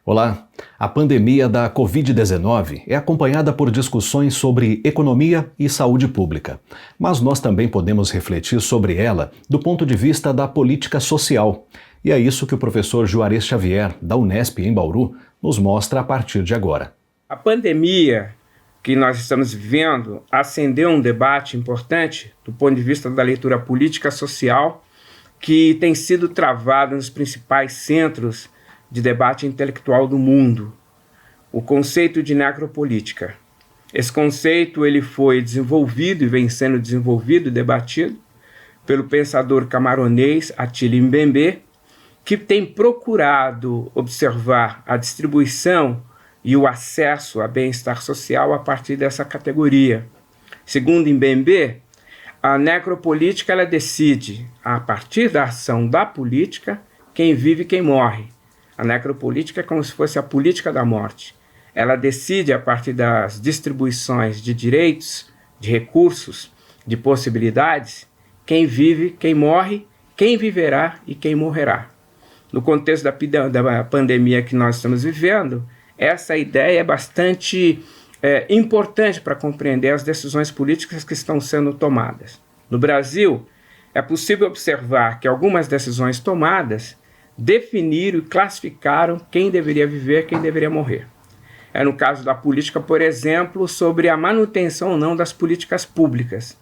Olá! A pandemia da Covid-19 é acompanhada por discussões sobre economia e saúde pública. Mas nós também podemos refletir sobre ela do ponto de vista da política social. E é isso que o professor Juarez Xavier, da Unesp em Bauru, nos mostra a partir de agora. A pandemia que nós estamos vivendo acendeu um debate importante do ponto de vista da leitura política social que tem sido travado nos principais centros de debate intelectual do mundo, o conceito de necropolítica. Esse conceito ele foi desenvolvido e vem sendo desenvolvido e debatido pelo pensador camaronês Attila Mbembe, que tem procurado observar a distribuição e o acesso a bem-estar social a partir dessa categoria. Segundo Mbembe, a necropolítica ela decide, a partir da ação da política, quem vive e quem morre. A necropolítica é como se fosse a política da morte. Ela decide, a partir das distribuições de direitos, de recursos, de possibilidades, quem vive, quem morre, quem viverá e quem morrerá. No contexto da pandemia que nós estamos vivendo, essa ideia é bastante importante para compreender as decisões políticas que estão sendo tomadas. No Brasil, é possível observar que algumas decisões tomadas definiram e classificaram quem deveria viver, quem deveria morrer. É no caso da política, por exemplo, sobre a manutenção ou não das políticas públicas.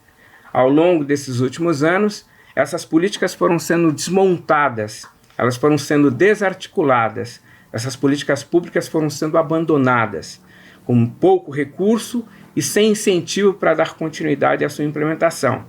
Ao longo desses últimos anos, essas políticas foram sendo desmontadas, elas foram sendo desarticuladas, essas políticas públicas foram sendo abandonadas, com pouco recurso e sem incentivo para dar continuidade à sua implementação.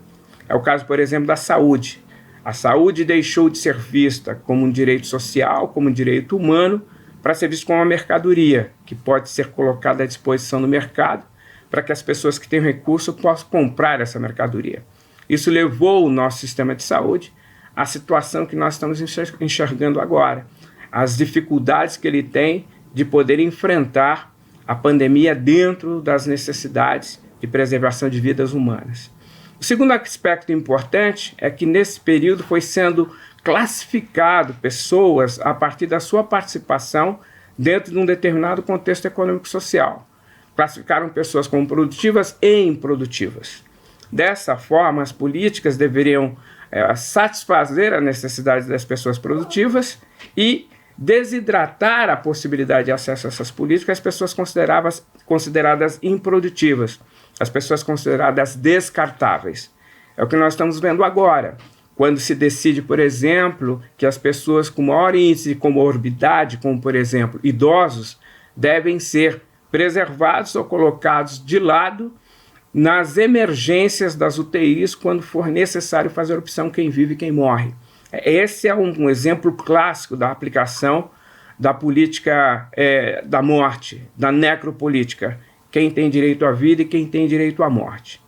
É o caso, por exemplo, da saúde. A saúde deixou de ser vista como um direito social, como um direito humano, para ser visto como uma mercadoria, que pode ser colocada à disposição do mercado para que as pessoas que têm recurso possam comprar essa mercadoria. Isso levou o nosso sistema de saúde à situação que nós estamos enxergando agora, as dificuldades que ele tem de poder enfrentar a pandemia dentro das necessidades de preservação de vidas humanas. O segundo aspecto importante é que nesse período foi sendo classificado pessoas a partir da sua participação dentro de um determinado contexto econômico-social. Classificaram pessoas como produtivas e improdutivas. Dessa forma, as políticas deveriam satisfazer a necessidade das pessoas produtivas e desidratar a possibilidade de acesso a essas políticas, as pessoas consideradas improdutivas, as pessoas consideradas descartáveis. É o que nós estamos vendo agora, quando se decide, por exemplo, que as pessoas com maior índice de comorbidade, como por exemplo idosos, devem ser preservados ou colocados de lado nas emergências das UTIs quando for necessário fazer opção quem vive e quem morre. Esse é um exemplo clássico da aplicação da política da morte, da necropolítica. Quem tem direito à vida e quem tem direito à morte.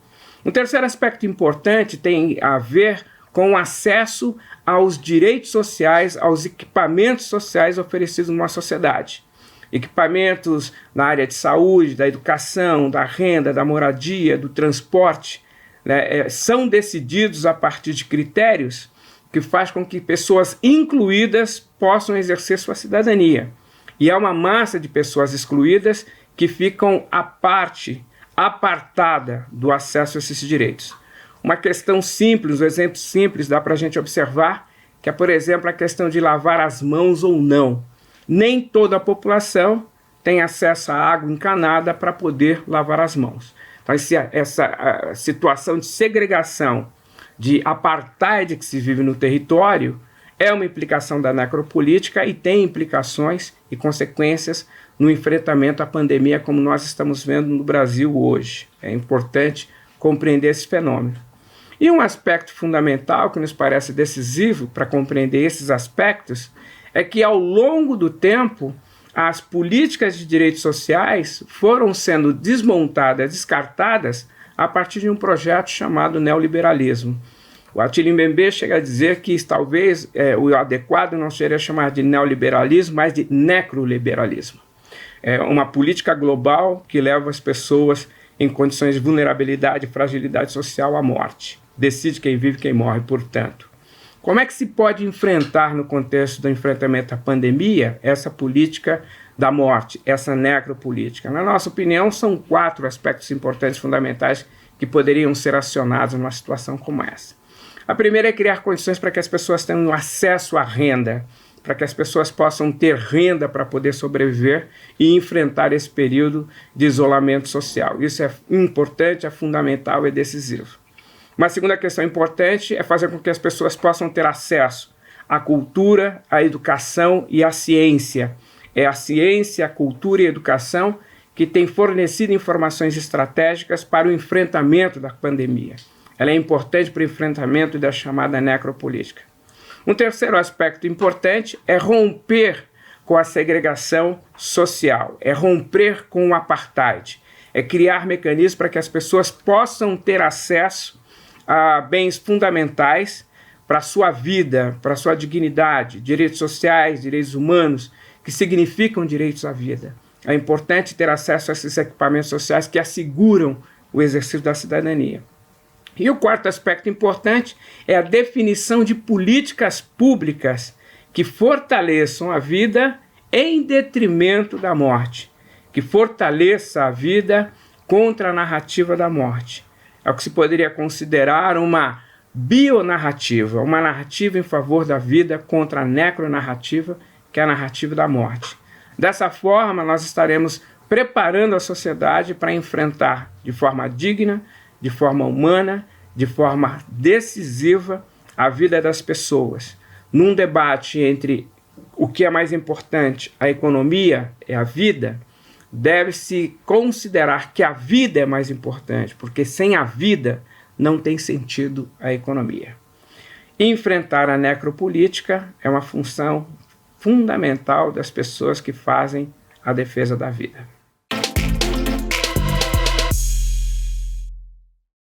Um terceiro aspecto importante tem a ver com o acesso aos direitos sociais, aos equipamentos sociais oferecidos numa sociedade. Equipamentos na área de saúde, da educação, da renda, da moradia, do transporte, né, são decididos a partir de critérios que faz com que pessoas incluídas possam exercer sua cidadania. E há uma massa de pessoas excluídas que ficam à parte, apartada do acesso a esses direitos. Uma questão simples, um exemplo simples, dá para a gente observar, que é, por exemplo, a questão de lavar as mãos ou não. Nem toda a população tem acesso à água encanada para poder lavar as mãos. Então, essa situação de segregação, de apartheid que se vive no território, é uma implicação da necropolítica e tem implicações e consequências no enfrentamento à pandemia como nós estamos vendo no Brasil hoje. É importante compreender esse fenômeno. E um aspecto fundamental que nos parece decisivo para compreender esses aspectos é que ao longo do tempo as políticas de direitos sociais foram sendo desmontadas, descartadas a partir de um projeto chamado neoliberalismo. O Attila Mbembe chega a dizer que talvez o adequado não seria chamar de neoliberalismo, mas de necroliberalismo. É uma política global que leva as pessoas em condições de vulnerabilidade e fragilidade social à morte. Decide quem vive e quem morre, portanto. Como é que se pode enfrentar, no contexto do enfrentamento à pandemia, essa política da morte, essa necropolítica? Na nossa opinião, são 4 aspectos importantes, fundamentais, que poderiam ser acionados numa situação como essa. A primeira é criar condições para que as pessoas tenham acesso à renda, para que as pessoas possam ter renda para poder sobreviver e enfrentar esse período de isolamento social. Isso é importante, é fundamental e decisivo. Uma segunda questão importante é fazer com que as pessoas possam ter acesso à cultura, à educação e à ciência. É a ciência, a cultura e a educação que tem fornecido informações estratégicas para o enfrentamento da pandemia. Ela é importante para o enfrentamento da chamada necropolítica. Um terceiro aspecto importante é romper com a segregação social, é romper com o apartheid, é criar mecanismos para que as pessoas possam ter acesso a bens fundamentais para a sua vida, para a sua dignidade, direitos sociais, direitos humanos, que significam direitos à vida. É importante ter acesso a esses equipamentos sociais que asseguram o exercício da cidadania. E o quarto aspecto importante é a definição de políticas públicas que fortaleçam a vida em detrimento da morte, que fortaleça a vida contra a narrativa da morte. É o que se poderia considerar uma bionarrativa, uma narrativa em favor da vida contra a necronarrativa, que é a narrativa da morte. Dessa forma, nós estaremos preparando a sociedade para enfrentar de forma digna, de forma humana, de forma decisiva a vida das pessoas. Num debate entre o que é mais importante, a economia e a vida, deve-se considerar que a vida é mais importante, porque sem a vida não tem sentido a economia. Enfrentar a necropolítica é uma função fundamental das pessoas que fazem a defesa da vida.